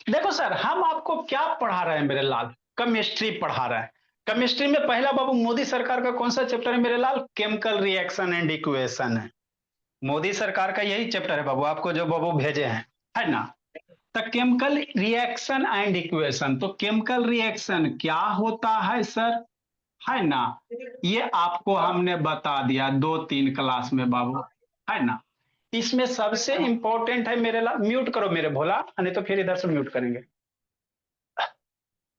देखो सर, हम आपको क्या पढ़ा रहे हैं मेरे लाल? केमिस्ट्री पढ़ा रहे हैं। केमिस्ट्री में पहला बाबू मोदी सरकार का कौन सा चैप्टर है मेरे लाल? केमिकल रिएक्शन एंड इक्वेशन है। मोदी सरकार का यही चैप्टर है बाबू, आपको जो बाबू भेजे हैं, है ना? तो केमिकल रिएक्शन एंड इक्वेशन, तो केमिकल रिएक्शन क्या होता है सर, है ना? ये आपको हमने बता दिया 2-3 क्लास में बाबू, है ना? इसमें सबसे इंपॉर्टेंट है मेरे लाल, म्यूट करो मेरे भोला, नहीं तो फिर इधर से म्यूट करेंगे।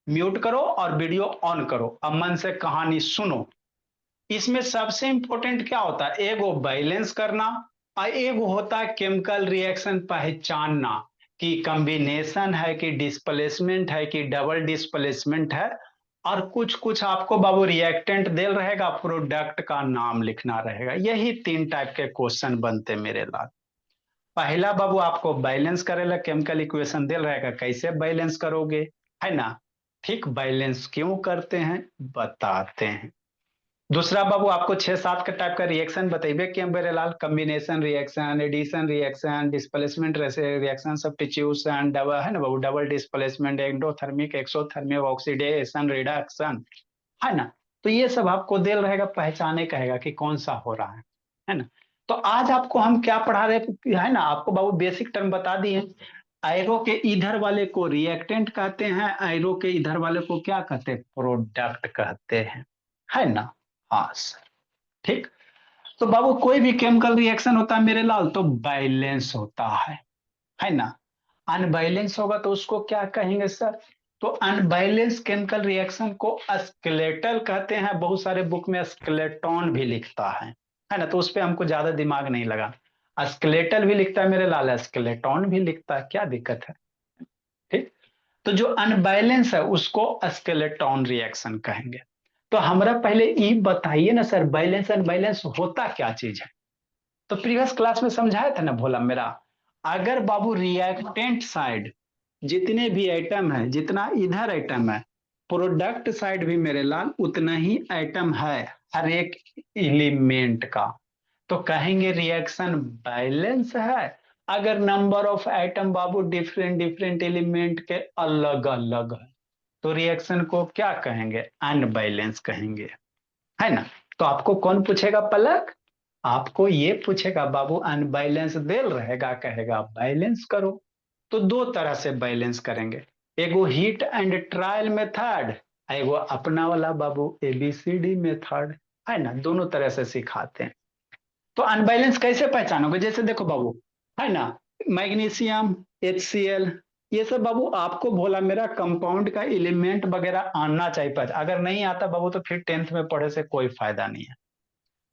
म्यूट करो और वीडियो ऑन करो, अब मन से कहानी सुनो। इसमें सबसे इंपॉर्टेंट क्या होता है? एगो बैलेंस करना और एगो होता है केमिकल रिएक्शन पहचानना कि कॉम्बिनेशन है कि डिस्प्लेसमेंट है कि डबल डिस्प्लेसमेंट है। और कुछ कुछ आपको बाबू रिएक्टेंट दे रहेगा, प्रोडक्ट का नाम लिखना रहेगा। यही 3 टाइप के क्वेश्चन बनते मेरे लाल। पहला बाबू आपको बैलेंस करेला केमिकल इक्वेशन दे रहेगा, कैसे बैलेंस करोगे, है ना? ठीक, बैलेंस क्यों करते हैं बताते हैं। दूसरा बाबू आपको 6-7 के टाइप का रिएक्शन बताइए कि मेरे लाल, combination reaction, addition reaction, displacement reaction, substitution, double, है ना बाबू, double displacement, endothermic, exothermic, oxidation, reduction, है ना? तो ये सब आपको दे रहेगा, पहचाने कहेगा कि कौन सा हो रहा है ना? तो आज आपको हम क्या पढ़ा रहे है ना, आपको बाबू बेसिक टर्म बता दिए। एरो के इधर वाले को रिएक्टेंट कहते हैं, एरो के इधर वाले को क्या कहते हैं? प्रोडक्ट कहते हैं, है ना? हाँ सर, ठीक। तो बाबू कोई भी केमिकल रिएक्शन होता है मेरे लाल तो बैलेंस होता है ना? अनबैलेंस होगा तो उसको क्या कहेंगे सर? तो अनबैलेंस केमिकल रिएक्शन को स्केलेटल कहते हैं। बहुत सारे बुक में स्केलेटॉन भी लिखता है ना? तो उस पर हमको ज्यादा दिमाग नहीं लगा। स्केलेटल भी लिखता है मेरे लाल, स्केलेटॉन भी लिखता है, क्या दिक्कत है? ठीक। तो जो अनबैलेंस है उसको स्केलेटॉन रिएक्शन कहेंगे। तो हमरा पहले ये बताइए ना सर, बैलेंस अनबैलेंस होता क्या चीज है? तो प्रीवियस क्लास में समझाया था ना भोला मेरा। अगर बाबू रिएक्टेंट साइड जितने भी आइटम है, जितना इधर आइटम है, प्रोडक्ट साइड भी मेरे लाल उतना ही आइटम है हर एक एलिमेंट का, तो कहेंगे रिएक्शन बैलेंस है। अगर number of item Babu different different element के अलग अलग है तो रिएक्शन को क्या कहेंगे? अनबैलेंस कहेंगे, है ना? तो आपको कौन पूछेगा पलक? आपको ये पूछेगा बाबू, अनबैलेंस देल रहेगा, कहेगा बैलेंस करो। तो 2 तरह से बैलेंस करेंगे, एगो हीट एंड ट्रायल मेथड, एगो अपना वाला बाबू एबीसीडी मेथड, है ना? दोनों तरह से सिखाते हैं। तो अनबैलेंस कैसे पहचानोगे? जैसे देखो बाबू, है ना, मैग्नीशियम, HCl, ये सब बाबू आपको भोला मेरा कंपाउंड का एलिमेंट वगैरह आना चाहिए अगर नहीं आता बाबू तो फिर 10th में पढ़े से कोई फायदा नहीं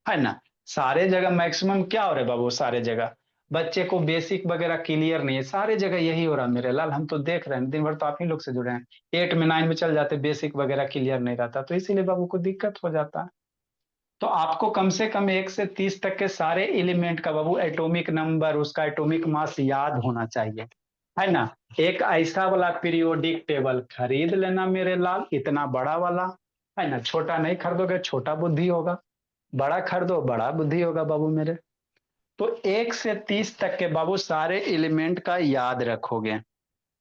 है ना? सारे जगह मैक्सिमम क्या हो रहा है बाबू, सारे जगह बच्चे को बेसिक वगैरह क्लियर नहीं है, सारे जगह यही हो रहा है मेरे लाल। हम तो देख रहे हैं, दिन भर तो आप ही लोग से जुड़े हैं, 8 में 9 में चल जाते, बेसिक वगैरह क्लियर नहीं रहता, तो इसीलिए बाबू को दिक्कत हो जाता है। तो आपको कम से कम 1 से 30 तक के सारे एलिमेंट का बाबू एटॉमिक नंबर, उसका एटॉमिक मास याद होना चाहिए, है ना? एक ऐसा वाला पीरियोडिक टेबल खरीद लेना मेरे लाल, इतना बड़ा वाला, है ना? छोटा नहीं खरीदोगे छोटा बुद्धि होगा, बड़ा खरीदो बड़ा बुद्धि होगा बाबू मेरे। तो 1 से 30 तक के बाबू सारे एलिमेंट का याद रखोगे।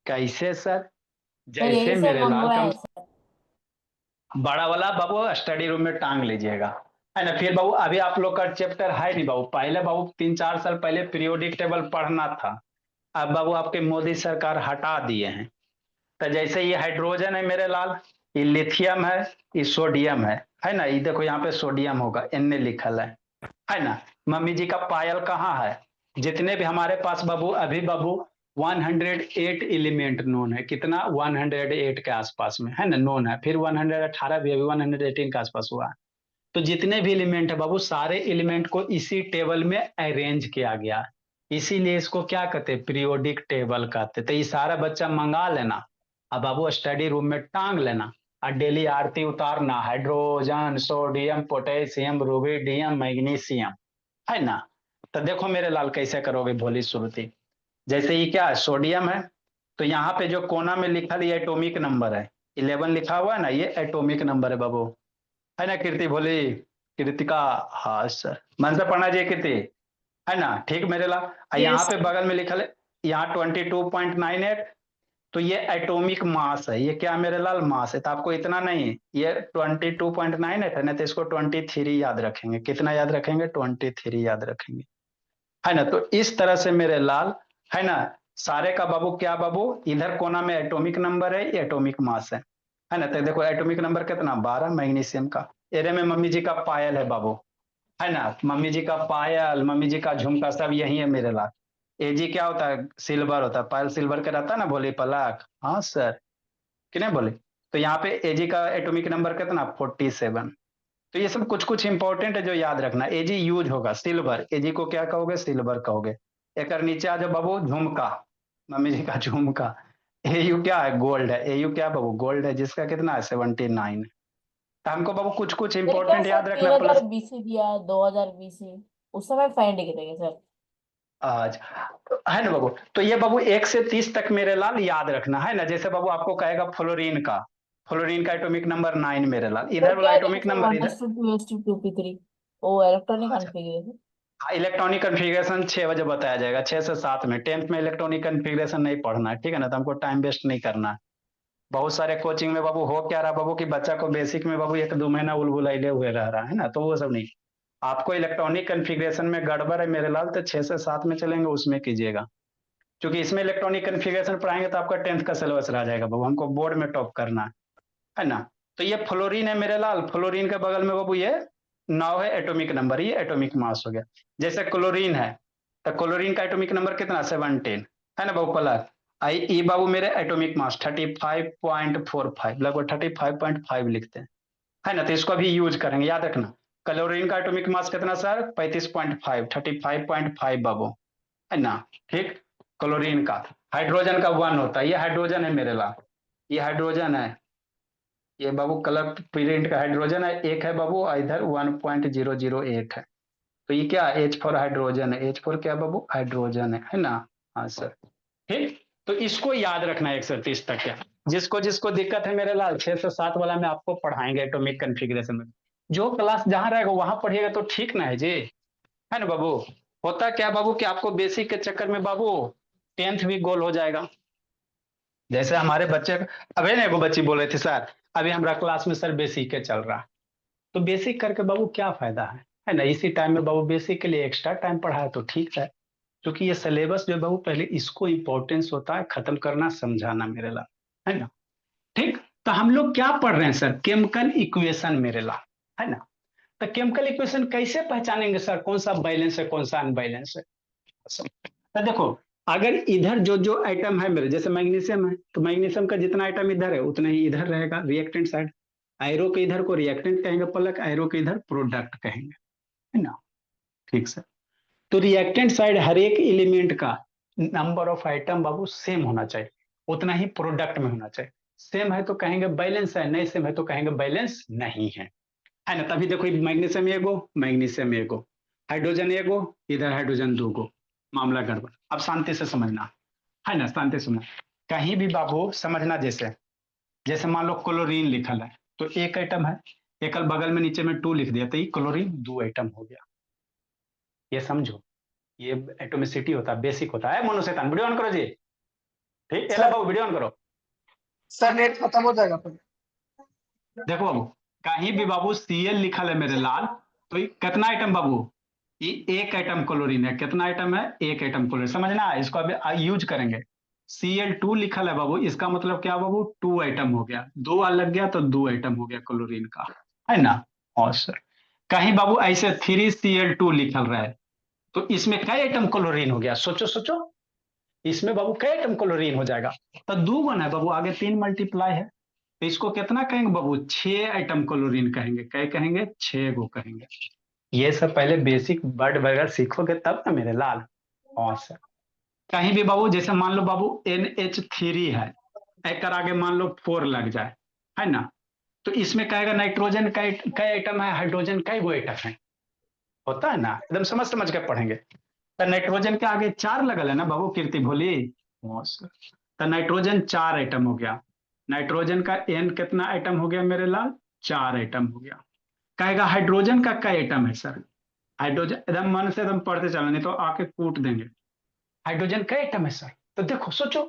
कैसे सर? सर जैसे यही सब मेरे लाल, कम मंगवाए सर। बड़ा वाला बाबू स्टडी रूम में टांग लीजिएगा, है ना? फिर बाबू अभी आप लोग का चैप्टर है नहीं बाबू, पहले बाबू 3-4 साल पहले पीरियोडिक टेबल पढ़ना था, अब बाबू आपके मोदी सरकार हटा दिए हैं। तो जैसे ये हाइड्रोजन है मेरे लाल, ये लिथियम ये सोडियम है ना? ये देखो यहाँ पे सोडियम होगा, एन लिखल है ना? मम्मी जी का पायल कहाँ है? जितने भी हमारे पास बाबू अभी बाबू 108 एलिमेंट नोन है, कितना? 108 के आसपास में, है ना, नोन है। फिर 118 भी अभी 118 के आसपास हुआ है। तो जितने भी एलिमेंट है बाबू, सारे एलिमेंट को इसी टेबल में अरेंज किया गया, इसीलिए इसको क्या कहते हैं? पीरियोडिक टेबल कहते। तो ये सारा बच्चा मंगा लेना, अब बाबू स्टडी रूम में टांग लेना, और डेली आरती उतारना, hydrogen, sodium, potassium, rubidium, magnesium, है ना? तो देखो मेरे लाल कैसे करोगे भोली श्रुति। जैसे ये क्या है? सोडियम है, तो यहाँ पे जो कोना में लिखा ये एटॉमिक नंबर है, 11 लिखा हुआ है ना, ये एटॉमिक नंबर है बाबू, है ना? कीर्ति भोली, कृतिका, हाँ सर, मन से पढ़ना चाहिए कीर्ति, है ना? ठीक मेरे ला। यहाँ यस पे सर। बगल में लिखा है यहाँ 22.98, तो ये एटॉमिक मास है। ये क्या मेरे लाल मास है, तो आपको इतना नहीं, ये 22.98 है ना, तो इसको 23 याद रखेंगे। कितना याद रखेंगे? 23 याद रखेंगे, है ना। तो इस तरह से मेरे लाल, है ना, सारे का बाबू क्या बाबू, इधर कोना में एटॉमिक नंबर है, ये एटॉमिक मास है ना। तो देखो एटॉमिक नंबर कितना, 12 मैग्नीशियम का। एरे में मम्मी जी का पायल है बाबू, है ना, मम्मी जी का पायल, मम्मी जी का झुमका, सब यही है मेरे लाल। एजी क्या होता है? सिल्वर होता है। पायल सिल्वर का रहता है ना, बोले पलक, हाँ सर, कि नहीं बोले। तो यहाँ पे एजी का एटॉमिक नंबर कितना, 47। तो ये सब कुछ कुछ इंपॉर्टेंट है जो याद रखना। एजी यूज होगा सिल्वर, एजी को क्या कहोगे, सिल्वर कहोगे। एक नीचे आ जाओ बाबू, झुमका, मम्मी जी का झुमका। एयू क्या है, गोल्ड है। एयू क्या बाबू, गोल्ड है, जिसका कितना है, 79। तो हमको बाबू कुछ कुछ मेरे क्या इंपॉर्टेंट सर याद रखना, तीन प्लस हजार बीसी दिया है, 2020 उस समय फाइंड करेंगे सर। आज, है ना बाबू। तो ये बाबू 1 से 30 तक मेरे लाल याद रखना, है ना। जैसे बाबू आपको कहेगा फ्लोरीन का, फ्लोरीन का एटॉमिक नंबर 9 मेरे लाल, सर इधर वाला क्या देंगे एटॉमिक सर, नंबर वन इधर। S two two s two two p three, O electronic configuration. Electronic configuration 6 बजे बताया जाएगा, 6 से 7 में। टेंथ में इलेक्ट्रॉनिक कन्फिग्रेशन नहीं पढ़ना है, ठीक है ना, तो हमको टाइम वेस्ट नहीं करना है। बहुत सारे कोचिंग में बाबू हो क्या रहा बाबू, कि बच्चा को बेसिक में बाबू 1-2 महीना उलझुले हुए रह रहा है ना, तो वो सब नहीं। आपको इलेक्ट्रॉनिक कन्फिग्रेशन में गड़बड़ है मेरे लाल, तो 6 से 7 में चलेंगे, उसमें कीजिएगा। क्योंकि इसमें इलेक्ट्रॉनिक कन्फिग्रेशन पढ़ाएंगे तो आपका टेंथ का सिलेबस रह जाएगा बाबू, हमको बोर्ड में टॉप करना है ना। तो ये फ्लोरीन है मेरे लाल, फ्लोरीन के बगल में बाबू ये 9 है एटॉमिक नंबर, ये एटॉमिक मास हो गया। जैसे क्लोरीन है, तो क्लोरीन का एटॉमिक नंबर कितना, 17, है ना बाबू प्लस। आई ई बाबू मेरे एटॉमिक मास 35.45, लगभग 35.5 लिखते हैं, है ना। तो इसको भी यूज करेंगे, याद रखना। क्लोरीन का एटॉमिक मास कितना सर, 35.5, 35.5 बाबू, है ना। ठीक, क्लोरीन का। हाइड्रोजन का 1 होता है, ये हाइड्रोजन है मेरे लाल, ये हाइड्रोजन है। ये बाबू कलर प्रिंट का हाइड्रोजन है, एक है बाबू, और इधर 1.001 है। तो ये क्या, एच फॉर हाइड्रोजन है, एच फॉर क्या बाबू, हाइड्रोजन है ना। हाँ सर, ठीक। तो इसको याद रखना है 1 से 30 तक। क्या जिसको जिसको दिक्कत है मेरे लाल, 6 से 7 वाला में आपको पढ़ाएंगे एटॉमिक कन्फिग्रेशन में। जो क्लास जहां रहेगा वहां पढ़िएगा तो ठीक ना है जी, है ना बाबू। होता क्या बाबू कि आपको बेसिक के चक्कर में बाबू टेंथ भी गोल हो जाएगा। जैसे हमारे बच्चे, अबे ना एगो बच्ची बोल रही थी सर, अभी हमारा क्लास में सर बेसिक के चल रहा है। तो बेसिक करके बाबू क्या फायदा है ना। इसी टाइम में बाबू बेसिक के लिए एक्स्ट्रा टाइम पढ़ाए तो ठीक है। क्योंकि ये सिलेबस जो है बाबू, पहले इसको इंपॉर्टेंस होता है खत्म करना, समझाना मेरे ला, है ना। ठीक। तो हम लोग क्या पढ़ रहे हैं सर, केमिकल इक्वेशन मेरे ला, है ना। तो केमिकल इक्वेशन कैसे पहचानेंगे सर, कौन सा बैलेंस है कौन सा अनबैलेंस है। तो देखो, अगर इधर जो जो आइटम है मेरे, जैसे मैग्नीशियम है, तो मैग्नीशियम का जितना आइटम इधर है उतना ही इधर रहेगा, रिएक्टेंट साइड। आयरो के इधर को रिएक्टेंट कहेंगे पलक, आयरो के इधर प्रोडक्ट कहेंगे, है ना। ठीक सर। तो रिएक्टेंट साइड हर एक एलिमेंट का number of item Babu same होना चाहिए, उतना ही प्रोडक्ट में होना चाहिए। सेम है तो कहेंगे बैलेंस है, नहीं सेम है तो कहेंगे बैलेंस नहीं है ना। तभी देखो, मैग्नीशियम एगो, मैग्नीशियम एगो, हाइड्रोजन एगो, इधर हाइड्रोजन दो गो, मामला गड़बड़। अब शांति से समझना, है ना, शांति से समझना। कहीं भी बाबू समझना, जैसे जैसे मान लो क्लोरीन लिखल है, तो एक आइटम है, एकल बगल में नीचे में 2 लिख दिया, तो ये क्लोरीन 2 आइटम हो गया। ये समझो, ये एटोमिसिटी होता है, बेसिक होता है। मनुष्यतन, वीडियो ऑन करो जी। ठीक है, सर बाबू वीडियो ऑन करो। सर नेट खत्म हो जाएगा फिर। देखो बाबू, कहीं भी बाबू सीएल लिखल है मेरे लाल, तो ये कितना आइटम बाबू, ये एक आइटम क्लोरीन है। कितना आइटम है, एक आइटम क्लोरीन, समझना है इसको, अभी यूज करेंगे। Cl2 लिखल है बाबू, इसका मतलब क्या बाबू, 2 आइटम हो गया, दो आ लग गया तो 2 आइटम हो गया क्लोरीन का, है ना। और सर, कहीं बाबू ऐसे 3Cl2 लिखल रहा है, तो इसमें कई आइटम क्लोरीन हो गया, सोचो सोचो, इसमें बाबू कई आइटम क्लोरीन हो जाएगा। तो 2 बना है बाबू, आगे 3 मल्टीप्लाई है, तो इसको कितना कहेंगे बाबू, 6 आइटम क्लोरीन कहेंगे। कै कहेंगे, 6 गो कहेंगे। ये सब पहले बेसिक वर्ड वगैरह सीखोगे तब ना मेरे लाल। और सर, कहीं भी बाबू जैसे मान लो बाबू NH3 है, एक आगे मान लो 4 लग जाए, है ना। तो इसमें कहेगा नाइट्रोजन का कई आइटम है, हाइड्रोजन कई गो आइटम है, होता है ना, एकदम समझ समझ के पढ़ेंगे। तो नाइट्रोजन के आगे 4 लगल है ना बाबू, कीर्ति भोली। हाँ सर। तो नाइट्रोजन 4 आइटम हो गया। नाइट्रोजन का एन कितना आइटम हो गया मेरे लाल, 4 आइटम हो गया। कहेगा हाइड्रोजन का कई आइटम है सर, हाइड्रोजन एकदम मन से एकदम पढ़ते चलो, नहीं तो आके कूट देंगे। हाइड्रोजन का एटम है सर। तो देखो सोचो,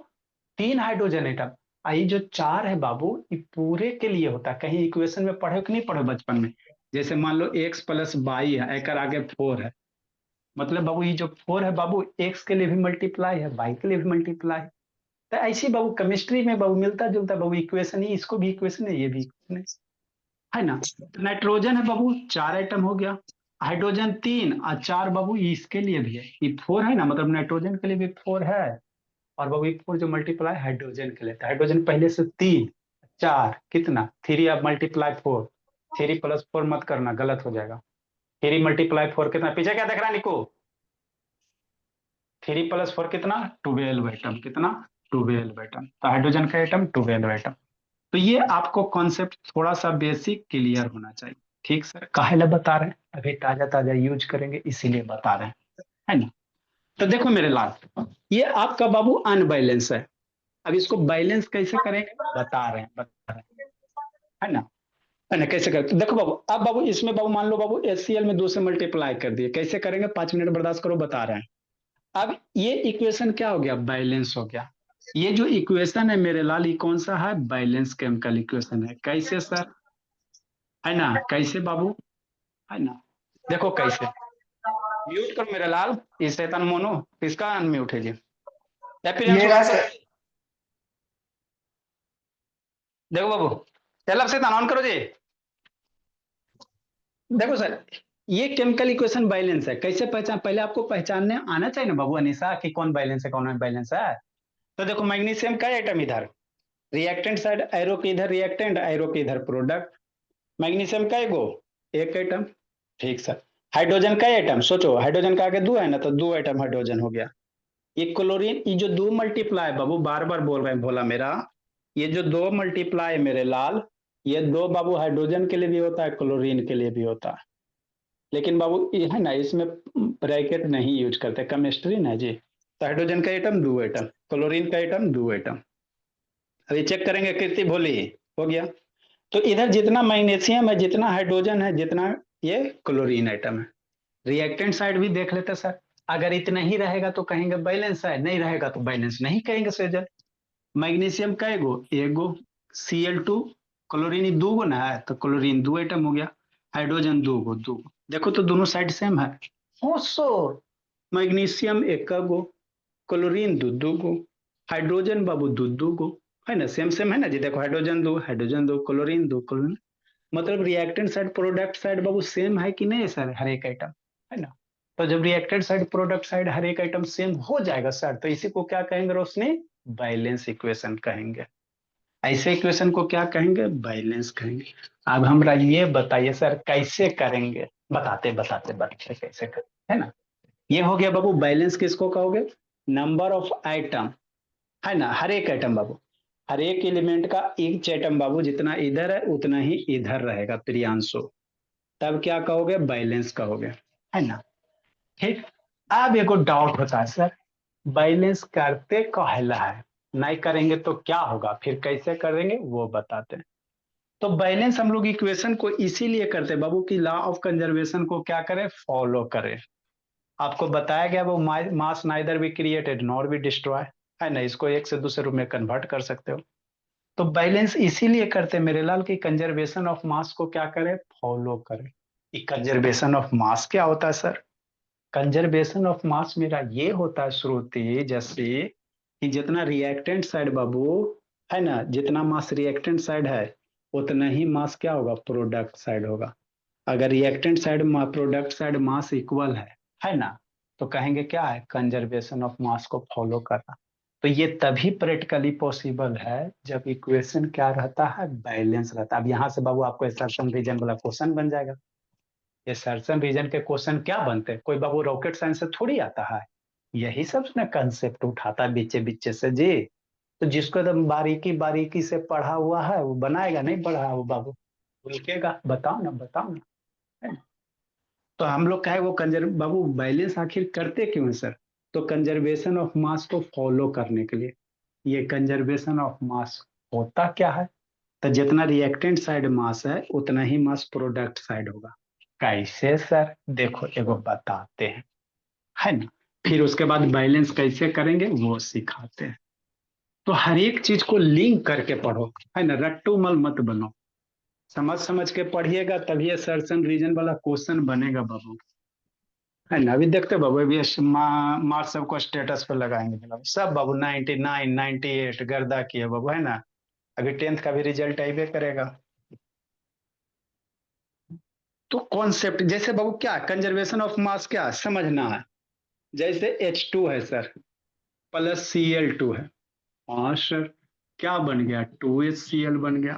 3 हाइड्रोजन एटम, आई जो 4 है बाबू, ये पूरे के लिए होता है। कहीं इक्वेशन में पढ़े हो कि नहीं पढ़े हो बचपन में? जैसे मान लो एक्स प्लस वाई है, एक आगे 4 है, मतलब बाबू ये जो 4 है बाबू, एक्स के लिए भी मल्टीप्लाई है, वाई के लिए भी मल्टीप्लाई है। तो ऐसी बाबू केमिस्ट्री में बाबू मिलता जुलता बाबू इक्वेशन ही, इसको भी इक्वेशन है, ये भी इक्वेशन है ना। नाइट्रोजन है बाबू, 4 आइटम हो गया। हाइड्रोजन 3 और 4 बाबू, ये इसके लिए भी है, ये 4 है ना, मतलब नाइट्रोजन के लिए भी 4 है। और बाबू ये 4 जो मल्टीप्लाई हाइड्रोजन के लिए था, हाइड्रोजन पहले से 3, 4 कितना 3, अब मल्टीप्लाई 4, 3 + 4 मत करना, गलत हो जाएगा। 3 × 4 कितना, पीछे क्या देख रहा है निको? 3 + 4 कितना, 12 आइटम, कितना 12 आइटम। तो हाइड्रोजन का आइटम 12 आइटम। तो ये आपको कॉन्सेप्ट थोड़ा सा बेसिक क्लियर होना चाहिए। ठीक सर, काहे बता रहे हैं, अभी ताजा ताजा यूज करेंगे इसीलिए बता रहे हैं, है ना। तो देखो मेरे लाल, ये आपका बाबू अनबैलेंस है। अब इसको बैलेंस कैसे करेंगे बता रहे हैं, है ना, कैसे करते, देखो बाबू, अब बाबू इसमें बाबू मान लो बाबू HCl में 2 से मल्टीप्लाई कर दिए, कैसे करेंगे, 5 मिनट बर्दाश्त करो, बता रहे हैं। अब ये इक्वेशन क्या हो गया, बैलेंस हो गया। ये जो इक्वेशन है मेरे लाल, ये कौन सा है, बैलेंस केमिकल इक्वेशन है। कैसे सर, है ना, कैसे बाबू, है ना, देखो कैसे। म्यूट करो मेरे लाल, इस शैतान मोनो, किसका अनम्यूट है जी, या फिर मेरा से देखो बाबू, चल अब शैतान ऑन करो जी। देखो सर, ये केमिकल इक्वेशन बैलेंस है, कैसे पहचान, पहले आपको पहचानने आना चाहिए ना बाबू अनिशा, कि कौन बैलेंस है कौन बैलेंस है। तो देखो मैग्नीशियम का एटम इधर, रिएक्टेंट साइड, एरो के इधर रिएक्टेंट, एरो के इधर प्रोडक्ट। मैग्नीशियम का एगो, एक एटम। ठीक सर। हाइड्रोजन का एटम, सोचो हाइड्रोजन का आगे 2 है ना, तो 2 एटम हाइड्रोजन हो गया। ये क्लोरीन, ये जो 2 मल्टीप्लाई बाबू, बार बार बोल रहे हैं भोला मेरा, ये जो 2 मल्टीप्लाई मेरे लाल, ये 2 बाबू हाइड्रोजन के लिए भी होता है, क्लोरीन के लिए भी होता है। लेकिन बाबू ये है ना, इसमें ब्रैकेट नहीं यूज करते, केमिस्ट्री ना जी। तो हाइड्रोजन का एटम 2 एटम, क्लोरीन का एटम 2 एटम। अभी चेक करेंगे कीर्ति भोली, हो गया। तो इधर जितना मैग्नीशियम है, जितना हाइड्रोजन है, जितना ये क्लोरीन आइटम है। रिएक्टेंट साइड भी देख लेते सर, अगर इतना ही रहेगा तो कहेंगे बैलेंस है, नहीं रहेगा तो बैलेंस नहीं कहेंगे सेजल। मैग्नीशियम का एगो, एगो Cl2, क्लोरीन 2 गो ना है, तो क्लोरीन 2 एटम हो गया। हाइड्रोजन 2 गो, 2 गो, देखो तो दोनों साइड सेम है। हो सो मैग्नीशियम 1 गो, क्लोरीन 2 गो, हाइड्रोजन बाबू 2 गो, है ना, सेम सेम है ना जी। देखो हाइड्रोजन 2, हाइड्रोजन 2, क्लोरीन 2, क्लोरीन, मतलब रिएक्टेंट साइड प्रोडक्ट साइड बाबू सेम है कि नहीं सर, हर एक आइटम, है ना। तो जब रिएक्टेंट साइड प्रोडक्ट साइड हर एक आइटम सेम हो जाएगा सर, तो इसी को क्या कहेंगे रोशनी, बैलेंस इक्वेशन कहेंगे। ऐसे इक्वेशन को क्या कहेंगे, बैलेंस कहेंगे। अब हमरा ये बताइए सर कैसे करेंगे, बताते बताते बताते कैसे करें, है ना। ये हो गया बाबू बैलेंस, किसको कहोगे, नंबर ऑफ आइटम, है ना, हर एक आइटम बाबू, हर एक एलिमेंट का ईच आइटम बाबू जितना इधर है उतना ही इधर रहेगा प्रियांशु, तब क्या कहोगे, बैलेंस कहोगे, है ना। ठीक। अब एक डाउट होता है सर, बैलेंस करते कहला है, नहीं करेंगे तो क्या होगा, फिर कैसे करेंगे वो बताते हैं। तो बैलेंस हम लोग इक्वेशन को इसीलिए करते हैं बाबू की लॉ ऑफ कंजर्वेशन को क्या करें, फॉलो करें। आपको बताया गया वो mass neither be created nor be destroy, है ना, इसको एक से दूसरे रूप में कन्वर्ट कर सकते हो। तो बैलेंस इसीलिए करते हैं मेरे लाल की कंजर्वेशन ऑफ मास को क्या करें, फॉलो करें। कंजर्वेशन ऑफ मास क्या होता है सर, कंजर्वेशन ऑफ मास मेरा ये होता है श्रुति, जैसे कि जितना रिएक्टेंट साइड बाबू, है ना, जितना मास रिएक्टेंट साइड है उतना ही मास क्या होगा, प्रोडक्ट साइड होगा। अगर reactant side product side mass equal है ना, तो कहेंगे क्या है, कंजर्वेशन ऑफ मास को फॉलो करना। तो ये तभी प्रैक्टिकली पॉसिबल है जब इक्वेशन क्या रहता है, बैलेंस रहता है। अब यहाँ से बाबू आपको सर्सन रीजन वाला क्वेश्चन बन जाएगा। ये सर्सन रीजन के क्वेश्चन क्या बनते हैं, कोई बाबू रॉकेट साइंस से थोड़ी आता है, यही सब ना कंसेप्ट उठाता है बीचे बीचे से जी। तो जिसको एकदम बारीकी बारीकी से पढ़ा हुआ है वो बनाएगा, नहीं पढ़ा वो बाबू भूलकेगा, बताओ ना बताओ ना, है ना? तो हम लोग कहे वो कंजर्व बाबू बैलेंस आखिर करते क्यों है सर, तो कंजर्वेशन ऑफ मास को फॉलो करने के लिए। ये कंजर्वेशन ऑफ मास होता क्या है, तो जितना रिएक्टेंट साइड मास है उतना ही मास प्रोडक्ट साइड होगा। कैसे सर, देखो एगो बताते हैं, है ना। फिर उसके बाद बैलेंस कैसे करेंगे वो सिखाते हैं। तो हर एक चीज को लिंक करके पढ़ो, है ना, रट्टू मल मत बनो। समझ समझ के पढ़िएगा तभी ये सर्सन रीजन वाला क्वेश्चन बनेगा बाबू, है ना। अभी देखते हो बाबू, अभी मार्क्स सबको स्टेटस पे लगाएंगे बाबू, सब बाबू 99 98 गर्दा किए बाबू, है ना। अभी 10th का भी रिजल्ट आइबे करेगा। तो कॉन्सेप्ट जैसे बाबू क्या कंजर्वेशन ऑफ मास क्या समझना है। जैसे H2 है सर, प्लस Cl2 है। हाँ सर, क्या बन गया, 2HCl बन गया।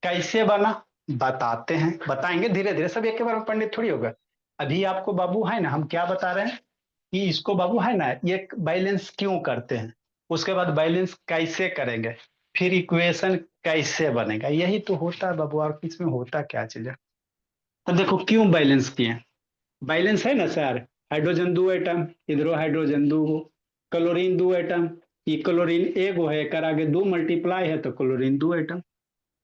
कैसे बना बताते हैं, बताएंगे धीरे धीरे, सब एक के बार में पंडित थोड़ी होगा। अभी आपको बाबू है ना हम क्या बता रहे हैं कि इसको बाबू है ना ये बैलेंस क्यों करते हैं, उसके बाद बैलेंस कैसे करेंगे, फिर इक्वेशन कैसे बनेगा, यही तो होता है बाबू, और इसमें होता क्या चीज है। तो देखो क्यों बैलेंस किए, बैलेंस है ना सर, हाइड्रोजन दो एटम, इधरो हाइड्रोजन दो हो, क्लोरीन दो एटम, ये क्लोरीन एक है, कर आगे दो मल्टीप्लाई है तो क्लोरीन दो एटम।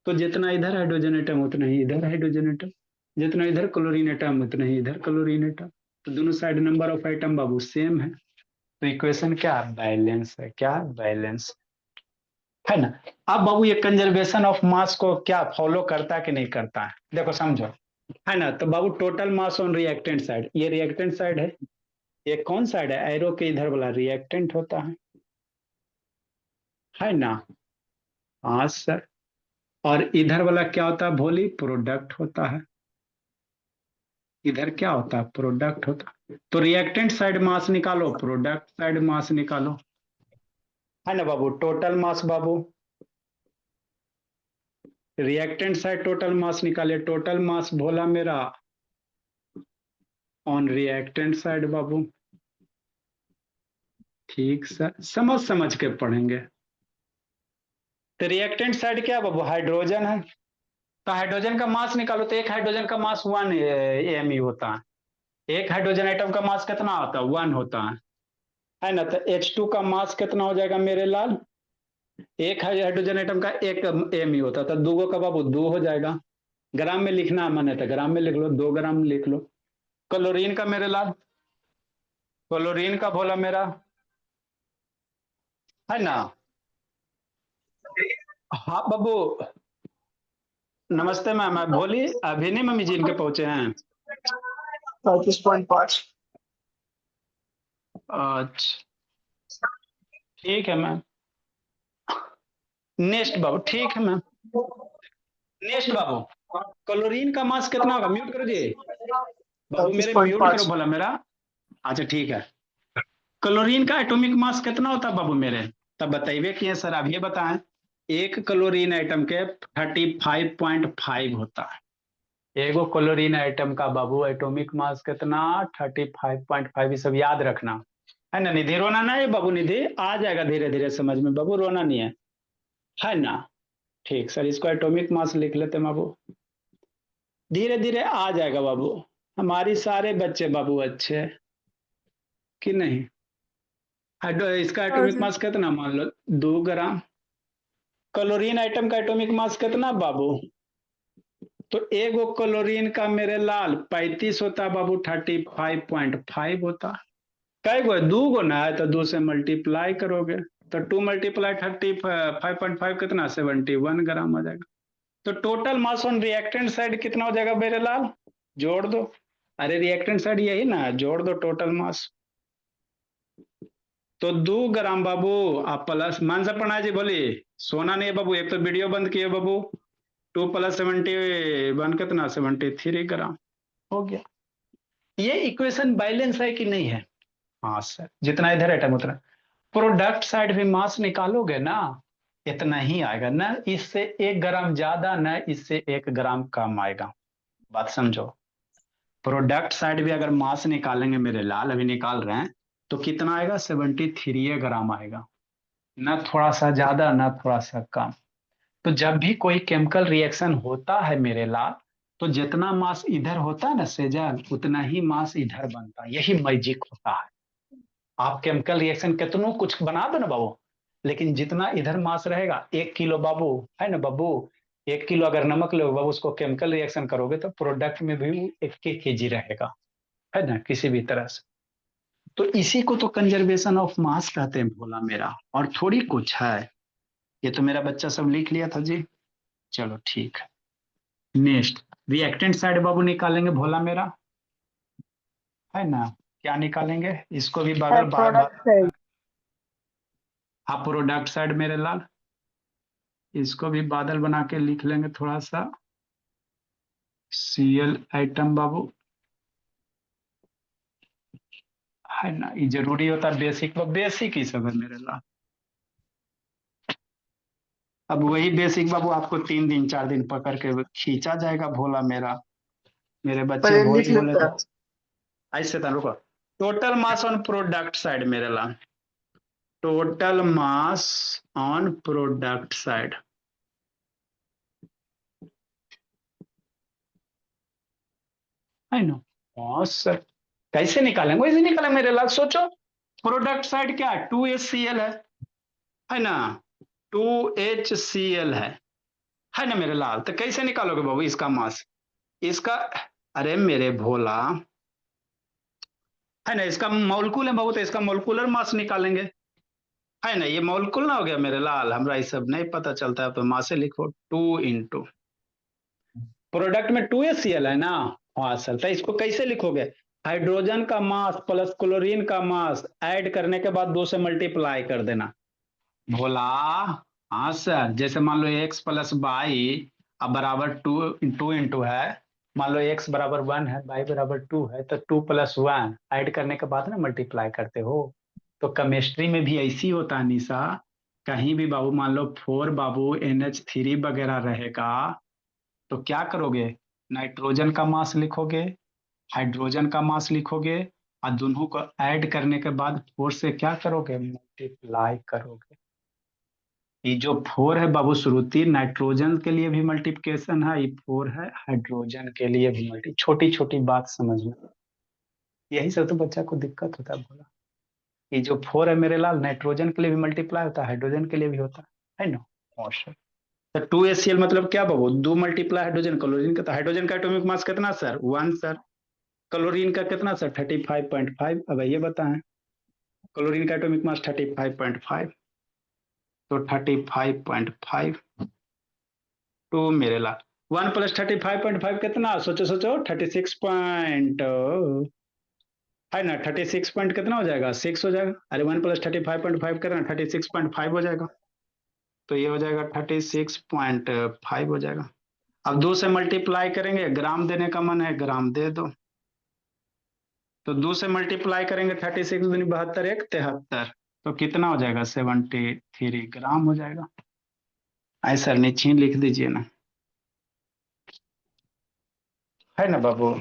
तो जितना इधर हाइड्रोजन एटम उतना ही इधर हाइड्रोजन एटम, जितना इधर क्लोरीन एटम उतना ही इधर क्लोरीन एटम। तो दोनों side number of atom Babu same है। तो इक्वेशन क्या बैलेंस है, क्या बैलेंस, है ना। अब बाबू ये कंजर्वेशन ऑफ मास को क्या फॉलो करता है कि नहीं करता है, देखो समझो, है ना। तो बाबू total mass on reactant side, ये रिएक्टेंट साइड है, ये कौन साइड है, एरो के इधर वाला रिएक्टेंट होता है ना। हाँ सर, और इधर वाला क्या होता है भोली, प्रोडक्ट होता है। इधर क्या होता है, प्रोडक्ट होता है। तो रिएक्टेंट साइड मास निकालो, प्रोडक्ट साइड मास निकालो, है ना बाबू। टोटल मास बाबू, रिएक्टेंट साइड टोटल मास निकाले, टोटल मास भोला मेरा ऑन रिएक्टेंट साइड बाबू। ठीक सर, समझ समझ के पढ़ेंगे। तो रिएक्टेंट साइड क्या बाबू, हाइड्रोजन है, तो हाइड्रोजन का मास निकालो, तो एक हाइड्रोजन का मास 1 AMe होता है। एक हाइड्रोजन एटम का मास कितना होता है, 1 होता है ना। तो H2 का मास कितना हो जाएगा मेरे लाल, एक हाइड्रोजन एटम का 1 AMe होता है, तो दो का बाबू 2 हो जाएगा। ग्राम में लिखना है मन है तो ग्राम में लिख लो, 2 ग्राम लिख लो। क्लोरीन का मेरे लाल, क्लोरीन का बोला मेरा, है ना। हाँ बाबू, नमस्ते मैम, मैं बोली अभी नहीं मम्मी जी इनके पहुंचे हैं। 35.5। अच्छा ठीक है मैम, नेक्स्ट बाबू, ठीक है मैम। नेक्स्ट बाबू, क्लोरीन का मास कितना होगा, म्यूट करो जी बाबू, मेरे म्यूट करो 35.5। बोला मेरा। अच्छा ठीक है, क्लोरीन का एटॉमिक मास कितना होता है बाबू मेरे, तब बताइए कि सर अब ये बताएं। एक क्लोरीन एटम के 35.5 होता है, एगो क्लोरीन एटम का बाबू एटॉमिक मास कितना, 35.5, ये सब याद रखना, है ना। निधि रोना नहीं बाबू, निधि आ जाएगा धीरे धीरे समझ में बाबू, रोना नहीं है ना। ठीक सर, इसको एटॉमिक मास लिख लेते हैं बाबू, धीरे धीरे आ जाएगा बाबू। हमारी सारे बच्चे बाबू अच्छे हैं कि नहीं। इसका हाँ एटॉमिक जी। मास कितना मान लो, 2 ग्राम। क्लोरीन आइटम का एटॉमिक मास कितना बाबू, तो एगो क्लोरीन का मेरे लाल 35 होता है बाबू, 35.5 होता है। कई गो है, 2 गो ना है, तो 2 से मल्टीप्लाई करोगे, तो 2 मल्टीप्लाई 35.5 कितना, 71 ग्राम आ जाएगा। तो total mass on reactant side कितना हो जाएगा मेरे लाल, जोड़ दो। अरे रिएक्टेंट साइड यही ना, जोड़ दो टोटल मास। तो 2 ग्राम बाबू, आप प्लस मान से पढ़ना जी, बोली सोना नहीं है बाबू, एक तो वीडियो बंद किए बाबू। 2 + 71 कितना, 73 ग्राम हो गया। ये इक्वेशन बैलेंस है कि नहीं है, हाँ सर, जितना इधर एटम उतना। प्रोडक्ट साइड भी मास निकालोगे ना, इतना ही आएगा ना, इससे 1 ग्राम ज्यादा ना, इससे 1 ग्राम कम आएगा, बात समझो। प्रोडक्ट साइड भी अगर मास निकालेंगे मेरे लाल, अभी निकाल रहे हैं, तो कितना आएगा, 73 ग्राम आएगा, ना थोड़ा सा ज्यादा ना थोड़ा सा कम। तो जब भी कोई केमिकल रिएक्शन होता है मेरे लाल, तो जितना मास इधर होता है ना सेजल, उतना ही मास इधर बनता है, यही मैजिक होता है। आप केमिकल रिएक्शन कितनों कुछ बना दो ना बाबू, लेकिन जितना इधर मास रहेगा, 1 किलो बाबू, है ना बाबू, 1 किलो अगर नमक लो बाबू, उसको केमिकल रिएक्शन करोगे तो प्रोडक्ट में भी 1 KG रहेगा, है ना, किसी भी तरह से। तो इसी को तो कंजर्वेशन ऑफ मास कहते हैं भोला मेरा, और थोड़ी कुछ है। ये तो मेरा बच्चा सब लिख लिया था जी। चलो ठीक है। नेक्स्ट, रिएक्टेंट साइड बाबू निकालेंगे भोला मेरा, है ना। क्या निकालेंगे, इसको भी सर बादल प्रोडक्ट साइड। हाँ, प्रोडक्ट साइड मेरे लाल, इसको भी बादल बना के लिख लेंगे थोड़ा सा। सीएल आइटम बाबू, है ना, ये जरूरी होता है बेसिक, बेसिक ही सब है मेरे लाल। अब वही बेसिक बाबू आपको 3 दिन 4 दिन पकड़ के खींचा जाएगा भोला मेरा। मेरे पर बच्चे ये लिख भोले भोले लेता तो ऐसे था, रुको। Total mass on product side मेरे लाल, total mass on product side, है ना। मास कैसे निकालेंगे, वैसे निकालेंगे मेरे लाल, सोचो। प्रोडक्ट साइड क्या है, 2HCl है ना, 2HCl है ना मेरे लाल। तो कैसे निकालोगे बाबू इसका मास, इसका, अरे मेरे भोला, है ना, इसका मॉलिक्यूल है बाबू, तो इसका मॉलिक्यूलर मास निकालेंगे, है ना। ये मॉलिक्यूल ना हो गया मेरे लाल, हमरा ये सब नहीं पता चलता है, तो मासे लिखो 2 इंटू, प्रोडक्ट में 2HCl है ना। हाँ सर, तो इसको कैसे लिखोगे, हाइड्रोजन का मास प्लस क्लोरीन का मास ऐड करने के बाद 2 से मल्टीप्लाई कर देना भोला। हाँ सर, जैसे मान लो एक्स प्लस बाई अब बराबर 2 2 इंटू है, मान लो एक्स बराबर 1 है, बाई बराबर 2 है, तो 2+1 ऐड करने के बाद ना मल्टीप्लाई करते हो। तो केमिस्ट्री में भी ऐसी होता है निशा, कहीं भी बाबू मान लो 4 बाबू NH3 वगैरह रहेगा, तो क्या करोगे, नाइट्रोजन का मास लिखोगे, हाइड्रोजन का मास लिखोगे, और दोनों को ऐड करने के बाद 4 से क्या करोगे, मल्टीप्लाई करोगे। ये जो 4 है बाबू श्रुति, नाइट्रोजन के लिए भी मल्टीप्लिकेशन है, ये 4 है हाइड्रोजन के लिए भी मल्टी, छोटी छोटी बात समझना, यही सब तो बच्चा को दिक्कत होता है बोला। ये जो 4 है मेरे लाल, नाइट्रोजन के लिए भी मल्टीप्लाई होता है, हाइड्रोजन के लिए भी होता है ना। और तो 2HCl मतलब क्या बाबू, 2 हाइड्रोजन क्लोरीन का, तो हाइड्रोजन का एटॉमिक मास कितना सर, 1 सर। क्लोरीन का कितना सर, 35.5। अब ये बताएं, क्लोरीन का एटॉमिक मास 35.5, तो 35.5 टू मेरे ला, 1 + 35.5 कितना, सोचो सोचो, 36 पॉइंट, है ना, 36 पॉइंट कितना हो जाएगा, 6 हो जाएगा। अरे 1 + 35.5 करना, 36.5 हो जाएगा, तो ये हो जाएगा 36.5 हो जाएगा। अब 2 से मल्टीप्लाई करेंगे, ग्राम देने का मन है ग्राम दे दो, तो 2 से मल्टीप्लाई करेंगे, 36×2 = 72, 1 73, तो कितना हो जाएगा, 73 ग्राम हो जाएगा। ऐसा नीचे लिख दीजिए ना, है ना बाबू।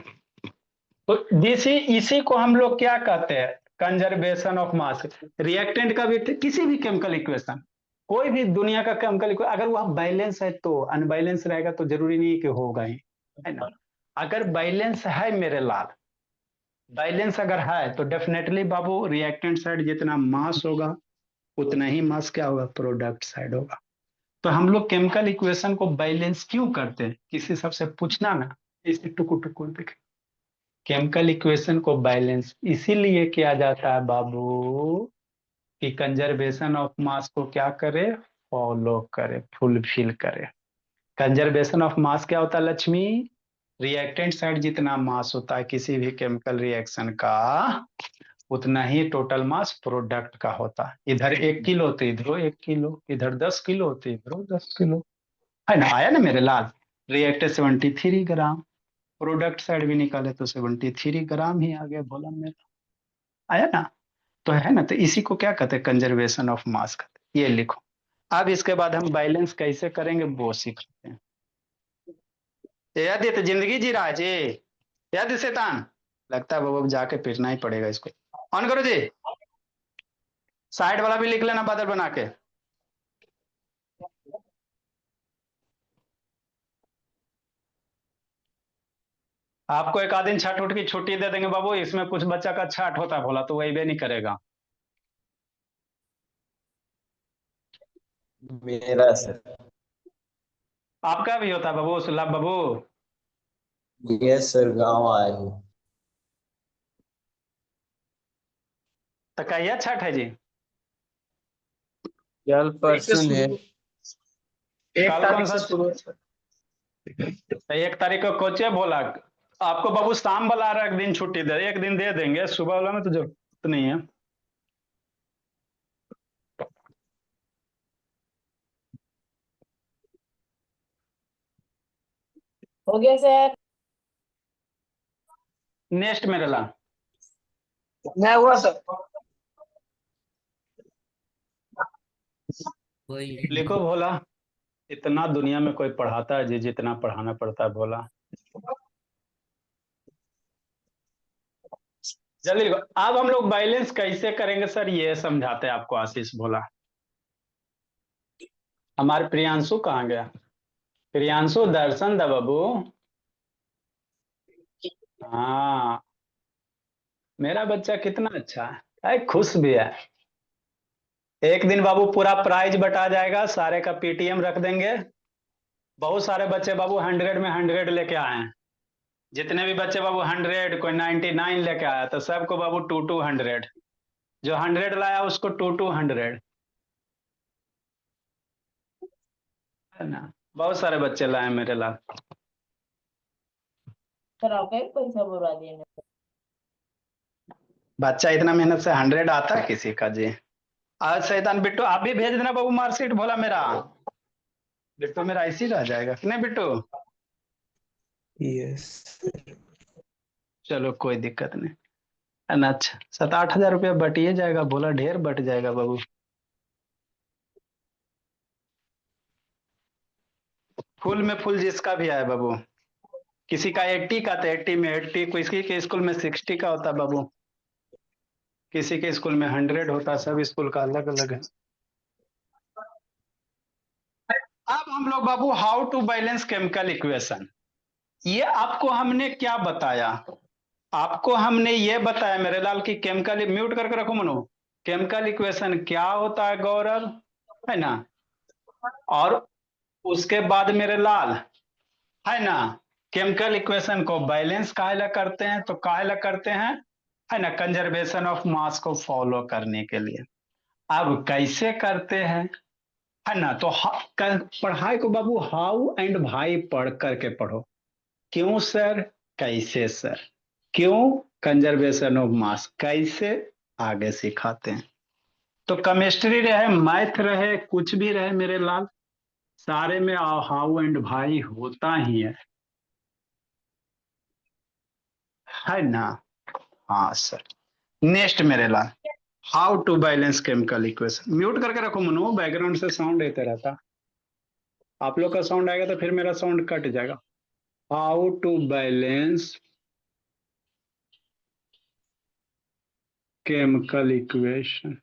तो जैसे इसी को हम लोग क्या कहते हैं, कंजर्वेशन ऑफ मास। रिएक्टेंट का भी, किसी भी केमिकल इक्वेशन, कोई भी दुनिया का केमिकल इक्वेशन, अगर वह बैलेंस है तो, अनबैलेंस रहेगा तो जरूरी नहीं कि होगा ही, है ना। अगर बैलेंस है मेरे लाल, बैलेंस अगर है तो डेफिनेटली बाबू रिएक्टेंट साइड जितना मास होगा उतना ही मास क्या होगा, प्रोडक्ट साइड होगा। तो हम लोग केमिकल इक्वेशन को बैलेंस क्यों करते हैं, किसी सबसे पूछना ना, इसे टुकु टुकु देखे। केमिकल इक्वेशन को बैलेंस इसीलिए किया जाता है बाबू कि कंजर्वेशन ऑफ मास को क्या करे, फॉलो करे, फुलफिल करे। कंजर्वेशन ऑफ मास क्या होता है लक्ष्मी, रिएक्टेंट साइड जितना मास होता है किसी भी केमिकल रिएक्शन का, उतना ही टोटल मास प्रोडक्ट का होता है। इधर 1 किलो तो इधर 1 किलो, इधर 10 किलो तो इधर 10 किलो, है ना। आया ना मेरे लाल, रिएक्टेड 73 ग्राम, प्रोडक्ट साइड भी निकाले तो 73 ग्राम ही आ गया बोला मेरा, आया ना। तो है ना, तो इसी को क्या कहते हैं, कंजर्वेशन ऑफ मास कहते हैं, ये लिखो। अब इसके बाद हम बैलेंस कैसे करेंगे वो सीख लेते हैं। याद ये तो जिंदगी जी रहा है जी, याद है शैतान, लगता है वो जाके पिटना ही पड़ेगा इसको। ऑन करो जी, साइड वाला भी लिख लेना बादल बना के। आपको एक आध दिन छठ उठ की छुट्टी दे देंगे बाबू, इसमें कुछ बच्चा का छठ होता है भोला, तो वही भी नहीं करेगा। मेरा सर। आपका भी होता है बाबू, सुलभ बाबू। यस सर, गांव आए हूँ। तो कहिए छठ है जी? कल परसों है। कल कौन सा? 1 तारीख को कोचे बोला आपको बाबू, शाम वाला एक दिन छुट्टी दे, एक दिन दे देंगे, सुबह वाला में तो जरूरत नहीं है। हो गया सर। नेक्स्ट मेरे ला मैं हुआ सर। लिखो भोला, इतना दुनिया में कोई पढ़ाता है जी जितना पढ़ाना पड़ता है भोला। जल्दी लिखो। अब हम लोग बैलेंस कैसे करेंगे सर, ये समझाते हैं आपको आशीष भोला। हमारे प्रियांशु कहाँ गया? प्रियांशु दर्शन दा बाबू। हाँ, मेरा बच्चा कितना अच्छा है, खुश भी है। एक दिन बाबू पूरा प्राइज बटा जाएगा, सारे का पीटीएम रख देंगे। बहुत सारे बच्चे बाबू 100 में 100 लेके आए हैं। जितने भी बच्चे बाबू 100, कोई 99 लेके आया, तो सबको बाबू 2-200। जो 100 लाया उसको 2-200, है ना? बहुत सारे बच्चे लाए मेरे लाल। सर आपका भी पैसा बुरा दिया मैंने। बच्चा इतना मेहनत से 100 आता है किसी का जी? आज शैतान बिट्टू आप भी भेज देना बाबू मार्कशीट भोला मेरा। बिट्टू मेरा ऐसे ही रह जाएगा कि नहीं बिट्टू? यस। चलो कोई दिक्कत नहीं, है ना? अच्छा 7-8 हजार रुपया बटिए जाएगा भोला, ढेर बट जाएगा बाबू। फुल में फुल जिसका भी आए बाबू। किसी का 80 का तो 80 में 80, किसी के स्कूल में 60 का होता है बाबू, किसी के स्कूल में 100 होता है, सब स्कूल का अलग अलग है। अब हम लोग बाबू how to balance chemical equation, ये आपको हमने क्या बताया? आपको हमने ये बताया मेरे लाल की केमिकल, म्यूट करके रखो मनो, केमिकल इक्वेशन क्या होता है गौरव, है ना? और उसके बाद मेरे लाल, है ना, केमिकल इक्वेशन को बैलेंस काहेला करते हैं, तो काहेला करते हैं, है ना, कंजर्वेशन ऑफ मास को फॉलो करने के लिए। अब कैसे करते हैं, है ना? तो पढ़ाई को बाबू हाउ एंड भाई पढ़ करके पढ़ो। क्यों सर? कैसे सर? क्यों? कंजर्वेशन ऑफ मास कैसे, आगे सिखाते हैं। तो केमिस्ट्री रहे, मैथ रहे, कुछ भी रहे मेरे लाल, सारे में हाउ एंड भाई होता ही है ना? हाँ सर। नेक्स्ट मेरे लाल, how to balance chemical equation. Mute करके रखो मनो, बैकग्राउंड से साउंड आते रहता, आप लोग का साउंड आएगा तो फिर मेरा साउंड कट जाएगा। How to balance chemical equation.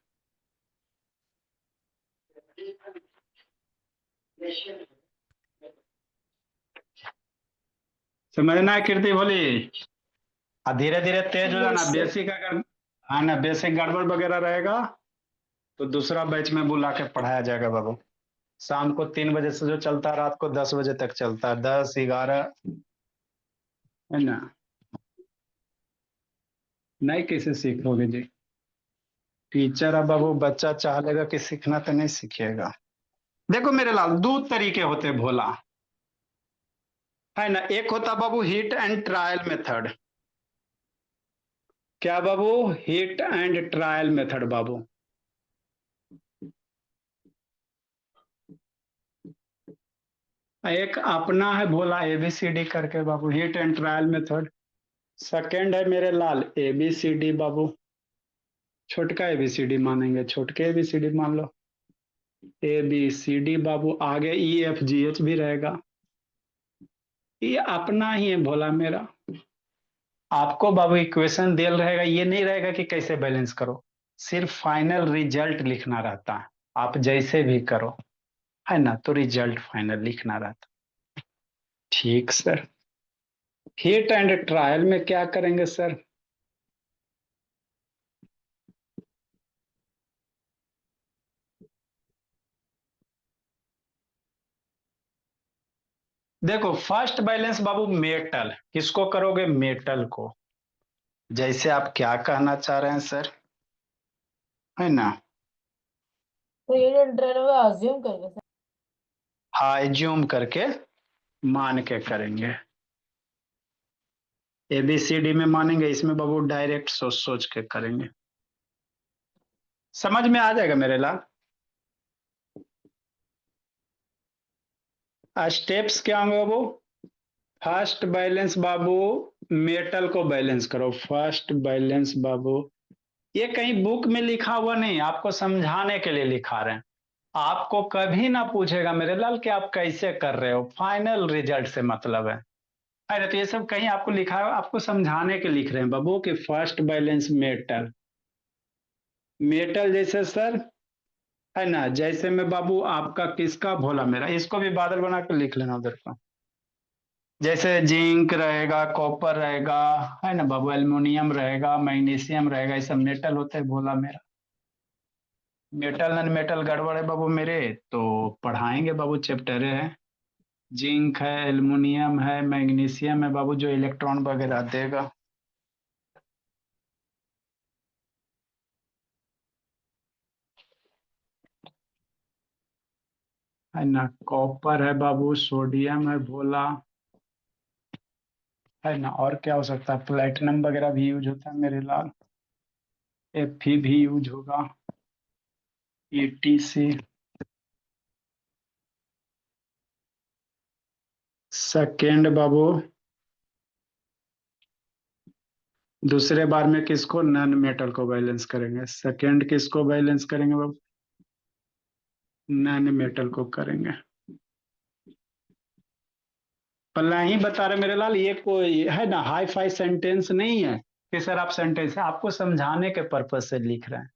समझना है कीर्ति बोली? धीरे धीरे तेज हो जाना, बेसिक अगर, हाँ ना, बेसिक गड़बड़ वगैरह रहेगा तो दूसरा बैच में बुला के पढ़ाया जाएगा बाबू। शाम को 3 बजे से जो चलता है रात को 10 बजे तक चलता है, 10-11, है ना? नहीं कैसे सीखोगे जी? टीचर अब बाबू बच्चा चाह लेगा कि सीखना तो नहीं सीखेगा। देखो मेरे लाल, दो तरीके होते भोला, है ना? एक होता बाबू हिट एंड ट्रायल मेथड। क्या बाबू? हिट एंड ट्रायल मेथड बाबू। एक अपना है भोला एबीसीडी करके बाबू, hit and trial method. Second है मेरे लाल एबीसीडी बाबू, छोटका एबीसीडी मानेंगे, छोटके एबीसीडी मान लो, एबीसीडी बाबू। आगे EFGH भी रहेगा, ये अपना ही है भोला मेरा। आपको बाबू इक्वेशन दिल रहेगा, ये नहीं रहेगा कि कैसे बैलेंस करो, सिर्फ फाइनल रिजल्ट लिखना रहता है। आप जैसे भी करो, है ना, तो रिजल्ट फाइनल लिखना रहता। ठीक सर। हिट एंड ट्रायल में क्या करेंगे सर? देखो फर्स्ट बैलेंस बाबू मेटल, किसको करोगे? मेटल को। जैसे आप क्या कहना चाह रहे हैं सर? है ना। तो ये जो ड्रेन होगा अज्यूम करके सर। हाँ एज्यूम करके मान के करेंगे। ABCD में मानेंगे, इसमें बाबू डायरेक्ट सोच सोच के करेंगे। समझ में आ जाएगा मेरे लाल। स्टेप्स क्या होंगे बाबू? फर्स्ट बैलेंस बाबू, मेटल को बैलेंस करो। फर्स्ट बैलेंस बाबू, ये कहीं बुक में लिखा हुआ नहीं, आपको समझाने के लिए लिखा रहे हैं। आपको कभी ना पूछेगा मेरे लाल कि आप कैसे कर रहे हो, फाइनल रिजल्ट से मतलब है। अरे तो ये सब कहीं आपको लिखा है, आपको समझाने के लिख रहे हैं बाबू कि फर्स्ट बैलेंस मेटल। मेटल जैसे सर, है ना, जैसे में बाबू आपका किसका, भोला मेरा, इसको भी बादल बना के लिख लेना उधर का। जैसे जिंक रहेगा, कॉपर रहेगा, है ना बाबू, एल्युमिनियम रहेगा, मैग्नीशियम रहेगा, ये सब मेटल होते हैं भोला मेरा। मेटल नॉन मेटल गड़बड़ है बाबू मेरे, तो पढ़ाएंगे बाबू, चैप्टर है। जिंक है, एल्युमिनियम है, मैग्नीशियम है बाबू, जो इलेक्ट्रॉन वगैरह देगा। है ना, कॉपर है बाबू, सोडियम है भोला, है ना। और क्या हो सकता है, प्लेटिनम वगैरह भी यूज होता है मेरे लाल। Fe भी यूज होगा, ETC। सेकेंड बाबू, दूसरे बार में किसको, नॉन मेटल को बैलेंस करेंगे। सेकेंड किसको बैलेंस करेंगे बाबू, नॉन मेटल को करेंगे। पल्ला ही बता रहे मेरे लाल, ये कोई है ना हाई फाई सेंटेंस नहीं है कि सर आप सेंटेंस है, आपको समझाने के पर्पज से लिख रहे हैं।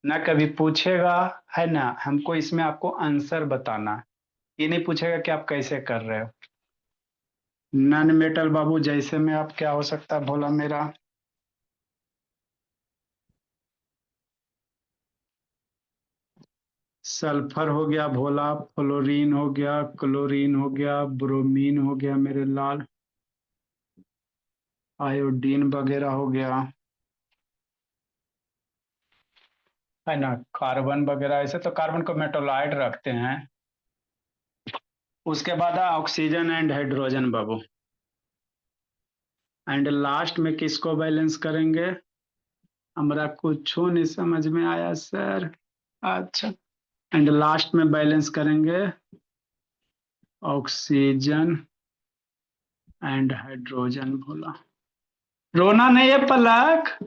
ना कभी पूछेगा, है ना, हमको इसमें आपको आंसर बताना है, ये नहीं पूछेगा कि आप कैसे कर रहे हो। नॉन मेटल बाबू जैसे में आप क्या हो सकता है भोला मेरा, सल्फर हो गया भोला, फ्लोरीन हो गया, क्लोरीन हो गया, ब्रोमीन हो गया मेरे लाल, आयोडीन वगैरह हो गया, है ना, कार्बन वगैरह। ऐसे तो कार्बन को मेटोलाइट रखते हैं। उसके बाद oxygen and hydrogen Babu. And last में किसको बैलेंस करेंगे, हमारा कुछ नहीं समझ में आया सर। अच्छा, एंड लास्ट में बैलेंस करेंगे ऑक्सीजन एंड हाइड्रोजन बोला। रोना नहीं है पलक,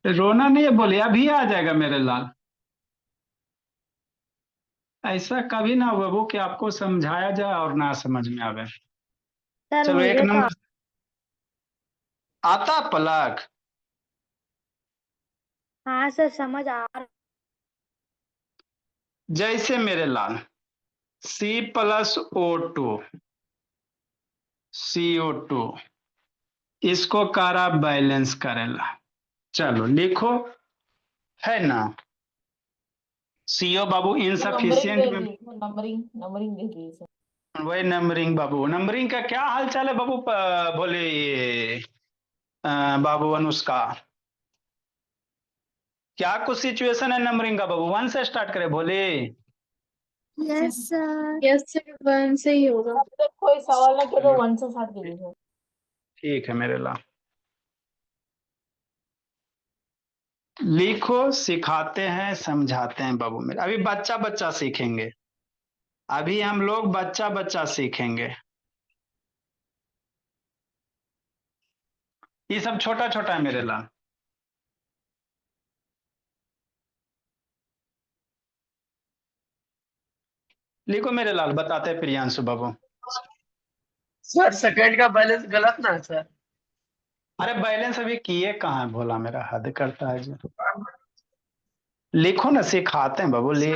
रोना नहीं है, बोले अभी आ जाएगा मेरे लाल। ऐसा कभी ना हुआ वो कि आपको समझाया जाए और ना समझ में आवे। सर चलो एक मुझे तो नंबर आता पलक। हाँ सर समझ आ रहा। जैसे मेरे लाल, C+O2, CO2, इसको कारा बैलेंस करेला। चलो लिखो, है ना। CO बाबू नंबरिंग इनसफिशियंट भेज में, दीजिए, नंबरिंग नंबरिंग भेज दीजिए सर। वही नंबरिंग बाबू, नंबरिंग का क्या हाल चाल है बाबू, बोले ये बाबू अनुष्का, क्या कुछ सिचुएशन है नंबरिंग का बाबू, वन से स्टार्ट करे भोले। Yes sir, yes sir, one से ही होगा। अब तक कोई सवाल ना किया तो चलो 1 से स्टार्ट कीजिए सर। ठीक है मेरे ला, लिखो, सिखाते हैं समझाते हैं बाबू मेरे, अभी बच्चा बच्चा सीखेंगे, अभी हम लोग बच्चा बच्चा सीखेंगे। ये सब छोटा छोटा है मेरे ला। लिखो मेरे लाल, बताते हैं प्रियांशु बाबू। सर सेकंड का बैलेंस गलत ना है सर। अरे बैलेंस अभी किए कहाँ है भोला मेरा, हद करता है जी। लिखो ना, सिखाते हैं बाबू ले।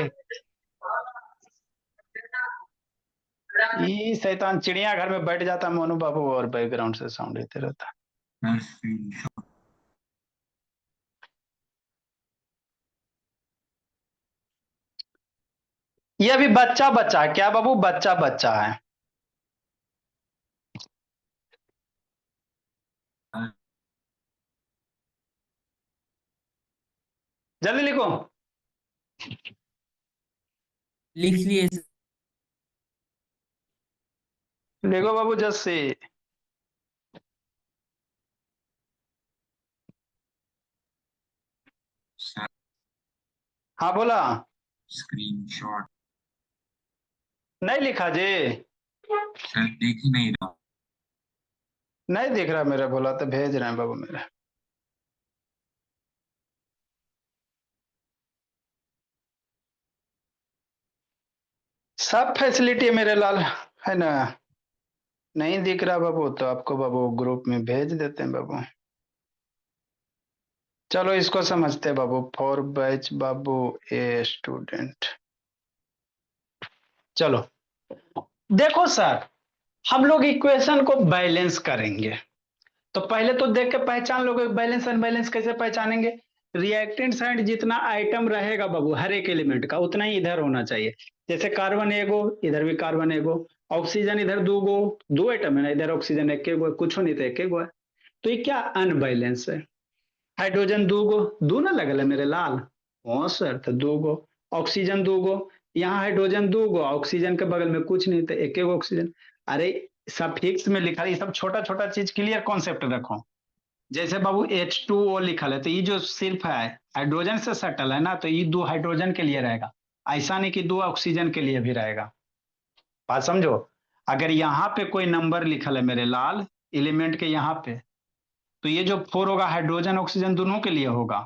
ये शैतान चिड़िया घर में बैठ जाता मोनू बाबू और बैकग्राउंड से साउंड देते रहता। ये अभी बच्चा बच्चा है क्या बाबू, बच्चा बच्चा है। जल्दी लिखो। लिख लिए लिखो बाबू जस्सी। सर। हाँ बोला। स्क्रीनशॉट। नहीं लिखा जी। सर देख ही नहीं रहा। नहीं दिख रहा मेरा, बोला तो भेज रहे हैं बाबू मेरा। सब फैसिलिटी मेरे लाल है ना। नहीं दिख रहा बाबू तो आपको बाबू ग्रुप में भेज देते हैं बाबू। चलो इसको समझते हैं बाबू। फॉर बैच बाबू ए स्टूडेंट। चलो देखो सर, हम लोग इक्वेशन को बैलेंस करेंगे तो पहले तो देख के पहचान लोगे बैलेंस अनबैलेंस कैसे पहचानेंगे। रिएक्टेंट साइड जितना आइटम रहेगा बाबू हर एक एलिमेंट का उतना ही इधर होना चाहिए। जैसे कार्बन एगो, इधर भी कार्बन एगो। ऑक्सीजन इधर दो गो, दो आइटम है ना, इधर ऑक्सीजन एक गो है, कुछ नहीं तो एक गो है। तो ये क्या अनबैलेंस है। हाइड्रोजन दो गो, दो ना लगल है मेरे लाल। हाँ सर, तो दो गो। ऑक्सीजन दो गो, यहाँ हाइड्रोजन दो गो, ऑक्सीजन के बगल में कुछ नहीं तो एक गो ऑक्सीजन। अरे सब फिक्स में लिखा है, ये सब छोटा छोटा चीज क्लियर कॉन्सेप्ट रखो। जैसे बाबू H2O लिखा है तो ये जो सिर्फ है हाइड्रोजन से सटल है ना, तो ये दो हाइड्रोजन के लिए रहेगा। ऐसा नहीं कि दो ऑक्सीजन के लिए भी रहेगा। बात समझो। अगर यहाँ पे कोई नंबर लिखा है मेरे लाल एलिमेंट के यहाँ पे, तो ये जो 4 होगा हाइड्रोजन ऑक्सीजन दोनों के लिए होगा।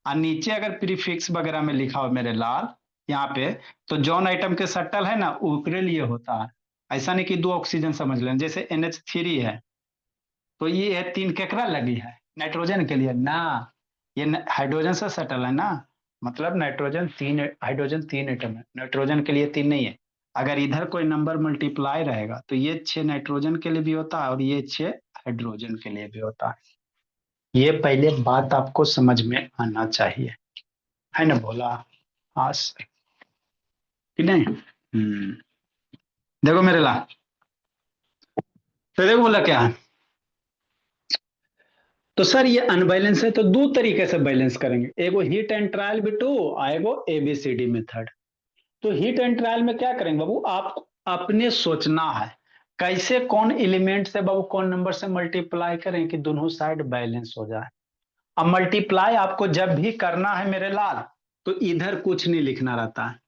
और नीचे अगर प्रीफिक्स वगैरह में लिखा हो मेरे लाल यहाँ पे, तो जॉन आइटम के सटल है ना ऊपरे लिए होता है। ऐसा नहीं कि दो ऑक्सीजन समझ लें। जैसे NH3 है तो ये है तीन केकरा लगी है नाइट्रोजन के लिए ना, ये हाइड्रोजन से सटल है ना, मतलब नाइट्रोजन तीन, हाइड्रोजन तीन एटम है, नाइट्रोजन के लिए तीन नहीं है। अगर इधर कोई नंबर मल्टीप्लाई रहेगा तो ये 6 नाइट्रोजन के लिए भी होता है और ये 6 हाइड्रोजन के लिए भी होता है। ये पहले बात आपको समझ में आना चाहिए, है ना बोला। हाँ सर कि नहीं। देखो मेरे ला, तो देखो बोला क्या है। तो सर ये अनबैलेंस है तो दो तरीके से बैलेंस करेंगे, एगो हिट एंड ट्रायल बिटू, एगो ABCD मेथड। तो हिट एंड ट्रायल में क्या करेंगे बाबू, आप अपने सोचना है कैसे कौन एलिमेंट से बाबू कौन नंबर से मल्टीप्लाई करें कि दोनों साइड बैलेंस हो जाए। अब मल्टीप्लाई आपको जब भी करना है मेरे लाल तो इधर कुछ नहीं लिखना रहता है,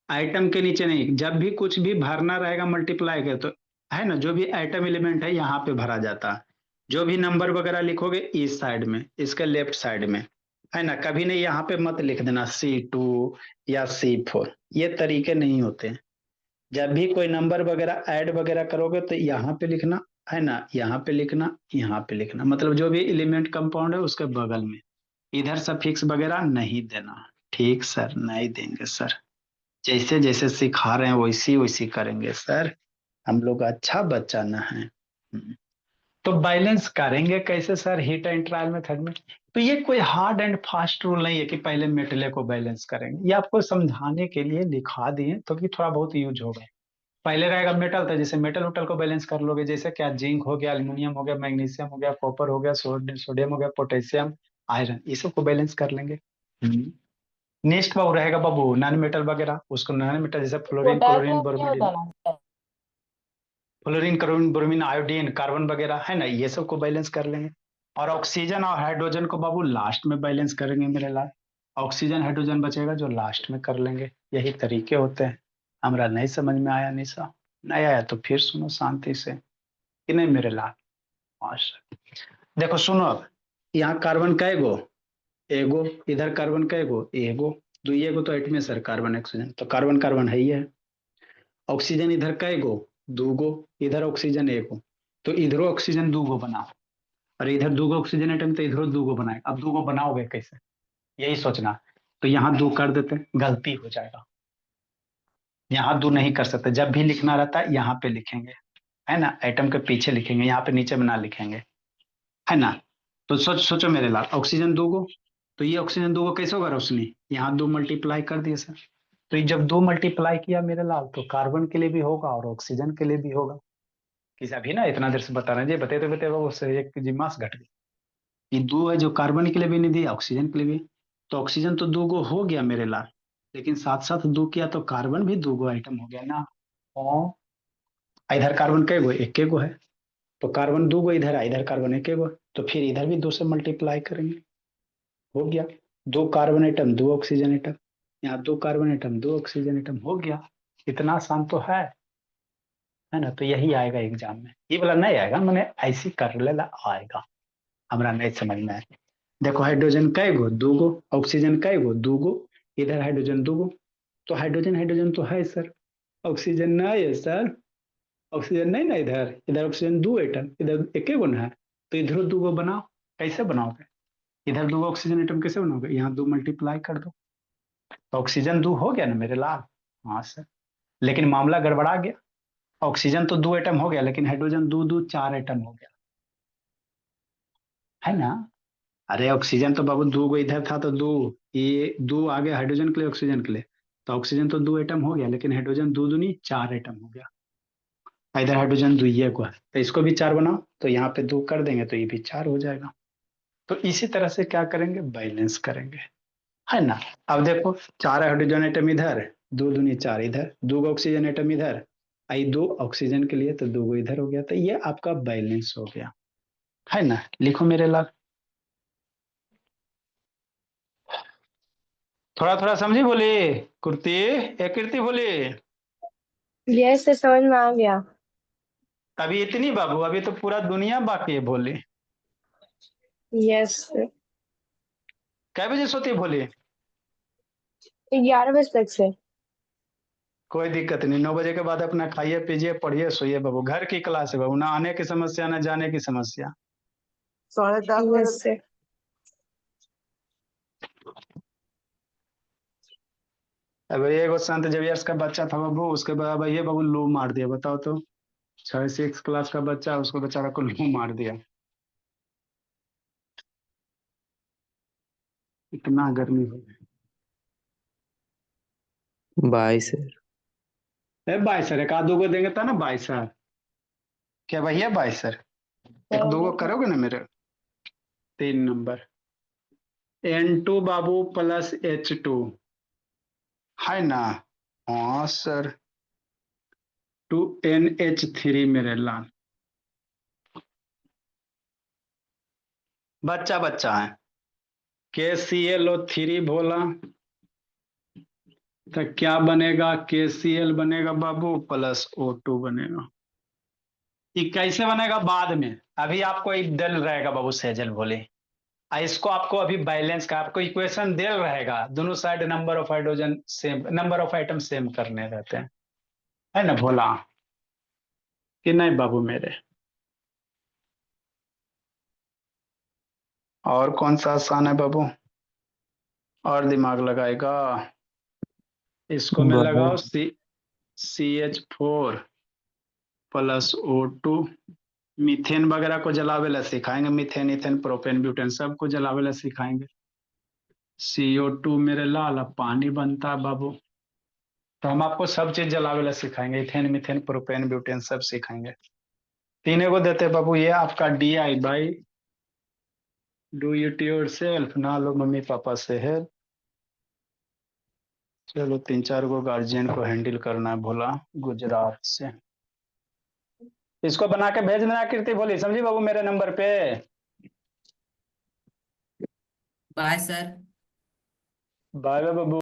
आइटम के नीचे नहीं। जब भी कुछ भी भरना रहेगा मल्टीप्लाई के तो है ना, जो भी आइटम एलिमेंट है यहाँ पे भरा जाता है। जो भी नंबर वगैरह लिखोगे इस साइड में, इसके लेफ्ट साइड में, है ना। कभी नहीं यहाँ पे मत लिख देना C2 या C4, ये तरीके नहीं होते। जब भी कोई नंबर वगैरह ऐड वगैरह करोगे तो यहाँ पे लिखना, है ना, यहाँ पे लिखना, यहाँ पे लिखना, मतलब जो भी एलिमेंट कंपाउंड है उसके बगल में। इधर सफिक्स वगैरह नहीं देना। ठीक सर, नहीं देंगे सर। जैसे जैसे सिखा रहे हैं वैसी वैसी करेंगे सर। हम लोग अच्छा बच्चा न है। तो बैलेंस करेंगे कैसे sir hit and trial method में। तो ये कोई हार्ड एंड फास्ट रूल नहीं है कि पहले मेटले को बैलेंस करेंगे, ये आपको समझाने के लिए लिखा दिए तो कि थोड़ा बहुत यूज होगा। पहले रहेगा मेटल, तो जैसे मेटल उटल को बैलेंस कर लोगे, जैसे क्या जिंक हो गया, एल्यूमिनियम हो गया, मैग्नीशियम हो गया, कॉपर हो गया, सोडियम हो गया, पोटेशियम, आयरन, ये सब को बैलेंस कर लेंगे। नेक्स्ट बाबू रहेगा बाबू नॉन मेटल वगैरह, उसको नॉन मेटल जैसे फ्लोरीन, क्लोरीन, पोटैशियम क्या ब्रोमीन, होता है ना? Fluorine, chlorine, bromine, iodine, carbon वगैरह है ना, ये सब को बैलेंस कर लेंगे। और ऑक्सीजन और हाइड्रोजन को बाबू लास्ट में बैलेंस करेंगे मेरे लाल। ऑक्सीजन हाइड्रोजन बचेगा जो लास्ट में कर लेंगे। यही तरीके होते हैं। हमारा नहीं समझ में आया निशा, नहीं आया तो फिर सुनो शांति से कि नहीं मेरे लाल। मास्टर देखो सुनो, अब यहाँ कार्बन का एगो, एगो इधर कार्बन का एगो, एगो दो, एगो तो एटमे सर कार्बन ऑक्सीजन, तो कार्बन कार्बन है ही है। ऑक्सीजन इधर का एगो, दो गो, इधर ऑक्सीजन एगो, तो इधरो ऑक्सीजन दो गो बनाओ। और इधर दो गो ऑक्सीजन एटम तो इधरो दो गो बनाए। अब दो गो बनाओगे कैसे, यही सोचना। तो यहाँ दो कर देते, गलती हो जाएगा। यहाँ दो नहीं कर सकते, जब भी लिखना रहता है यहाँ पे लिखेंगे, है ना, एटम के पीछे लिखेंगे, यहाँ पे नीचे में ना लिखेंगे, है ना। तो सोचो मेरे लाल, ऑक्सीजन दो गो, तो ये ऑक्सीजन दो गो कैसे होगा रोशनी, यहाँ दो मल्टीप्लाई कर दिए सर। तो ये जब दो मल्टीप्लाई किया मेरे लाल तो कार्बन के लिए भी होगा और ऑक्सीजन के लिए भी होगा। किसी अभी ना इतना देर से बता रहे हैं, बताते बताते वो उससे एक जिम्मास घट गई। ये दो है जो कार्बन के लिए भी नहीं दिया, ऑक्सीजन के लिए भी। तो ऑक्सीजन तो 2 गो हो गया मेरे लाल, लेकिन साथ साथ 2 किया तो कार्बन भी 2 गो आइटम हो गया ना। और इधर कार्बन कै गो, एक गो है, तो कार्बन 2 गो इधर है, इधर कार्बन एक गो, तो फिर इधर भी 2 से मल्टीप्लाई करेंगे, हो गया 2 कार्बन आइटम 2 ऑक्सीजन आइटम, यहाँ 2 कार्बन आइटम 2 ऑक्सीजन आइटम, हो गया। इतना आसान तो है ना। तो यही आएगा एग्जाम में, ये वाला नहीं आएगा, मैंने ऐसी कर लेला आएगा, हमरा नहीं समझ में आए। देखो हाइड्रोजन कै गो 2 गो, ऑक्सीजन कै गो 2 गो, इधर हाइड्रोजन 2 गो, तो हाइड्रोजन हाइड्रोजन तो है सर, ऑक्सीजन नहीं है सर, ऑक्सीजन नहीं ना, इधर इधर ऑक्सीजन 2 एटम, इधर एक गो ना है, तो इधर 2 गो बनाओ। कैसे बनाओगे, इधर 2 ऑक्सीजन एटम कैसे बनाओगे, यहाँ 2 मल्टीप्लाई कर दो, तो ऑक्सीजन 2 हो गया ना मेरे लाल। हाँ सर, लेकिन मामला गड़बड़ा गया, ऑक्सीजन तो 2 एटम हो गया, लेकिन हाइड्रोजन 2 2 4 एटम हो गया, है ना। अरे ऑक्सीजन तो बाबू 2 गो इधर था, तो 2, ये 2 आ गया हाइड्रोजन के लिए ऑक्सीजन के लिए, तो ऑक्सीजन तो 2 एटम हो गया, लेकिन हाइड्रोजन 2 दूनी 4 एटम हो गया, इधर हाइड्रोजन 2 ये को है, तो इसको भी 4 बनाओ, तो यहाँ पे 2 कर देंगे तो ये भी 4 हो जाएगा। तो इसी तरह से क्या करेंगे, बैलेंस करेंगे, है ना। अब देखो 4 हाइड्रोजन एटम इधर, 2 दूनी 4 इधर, 2 ऑक्सीजन एटम इधर, आई 2 ऑक्सीजन के लिए, तो 2 गो इधर हो गया, तो ये आपका बैलेंस हो गया, है ना। लिखो मेरे लाल, थोड़ा थोड़ा समझी बोली कुर्ती, एक कीर्ति बोली। यस सर, समझ में आ गया। अभी इतनी बाबू, अभी तो पूरा दुनिया बाकी है भोली। यस सर, कै बजे सोती है भोली? 11 बजे तक से। कोई दिक्कत नहीं, 9 बजे के बाद अपना खाइए पीजिए पढ़िए सोइए बाबू, घर की क्लास है बाबू, ना आने की समस्या ना जाने की समस्या। Yes sir. अब एगो संत जेवियर्स का बच्चा था बाबू, उसके बाद भैया बाबू लू मार दिया, बताओ तो, 6 क्लास का बच्चा, उसको बेचारा को लू मार दिया, इतना गर्मी हो गई। 22 सर। 22 सर, एक आध 2 गो देंगे था ना 22 सर, क्या भैया 22 सर, एक 2 गो करोगे ना मेरे। 3 नंबर N2 बाबू प्लस H2, है ना। हाँ सर, 2NH3 मेरे लाल, बच्चा बच्चा है, KClO3 बोला, तो क्या बनेगा, KCl बनेगा बाबू प्लस O2 बनेगा। ये कैसे बनेगा बाद में, अभी आपको एक दिल रहेगा बाबू सेजल बोले, इसको आपको अभी बैलेंस का आपको इक्वेशन दिल रहेगा, दोनों side number of hydrogen same, number of item same करने रहते हैं, है ना भोला कि नहीं बाबू मेरे। और कौन सा आसान है बाबू, और दिमाग लगाएगा, इसको में लगाओ CH4 प्लस O2, मीथेन वगैरह को जलावेला सिखाएंगे, मीथेन इथेन प्रोपेन ब्यूटेन सबको जलावेला सिखाएंगे। CO2 मेरे लाल, अब पानी बनता है बाबू, तो हम आपको सब चीज जलावेला सिखाएंगे, इथेन मीथेन प्रोपेन ब्यूटेन सब सिखाएंगे। तीनों को देते बाबू, ये आपका DI by do it your self, ना लो मम्मी पापा से हेल्प। चलो 3 4 गो गार्जियन को हैंडल करना है भोला गुजरात से, इसको बना के भेज देना कीर्ति भोली, समझी बाबू मेरे नंबर पे। Bye sir. बाय बाय बाबू।